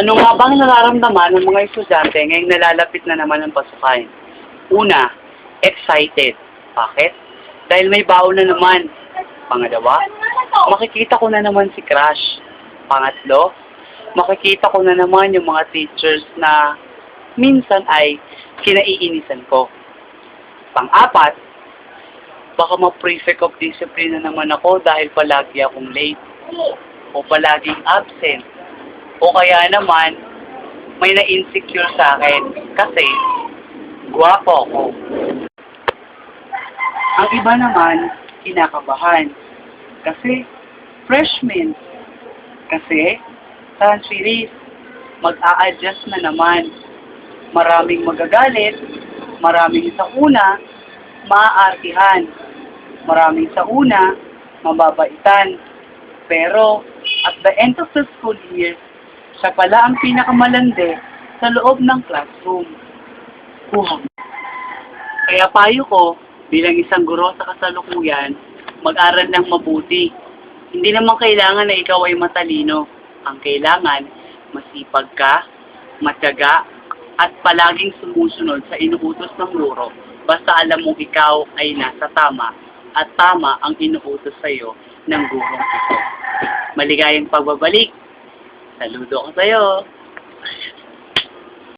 Ano nga bang nararamdaman ng mga estudyante ngayong nalalapit na naman ang pasukan? Una, excited. Bakit? Dahil may baon na naman. Pangalawa, makikita ko na naman si Crush. Pangatlo, makikita ko na naman yung mga teachers na minsan ay kinaiinisan ko. Pang-apat, baka ma-prefect of discipline na naman ako dahil palagi akong late o palaging absent. O kaya naman, may na-insecure sa akin kasi gwapo ako. Ang iba naman, kinakabahan kasi freshman. Kasi transferees, mag-a-adjust na naman. Maraming magagalit, maraming sa una, maaartihan. Maraming sa una, mababaitan. Pero, at the end of the school year, siya pala ang pinakamalandi sa loob ng classroom. Kuhang. Kaya payo ko, bilang isang guro sa kasalukuyan, mag-aral ng mabuti. Hindi naman kailangan na ikaw ay matalino. Ang kailangan, masipag ka, matyaga, at palaging sumusunod sa inuutos ng guro. Basta alam mong ikaw ay nasa tama, at tama ang inuutos sa iyo ng gurong ito. Maligayang pagbabalik. Saludo ko sa'yo.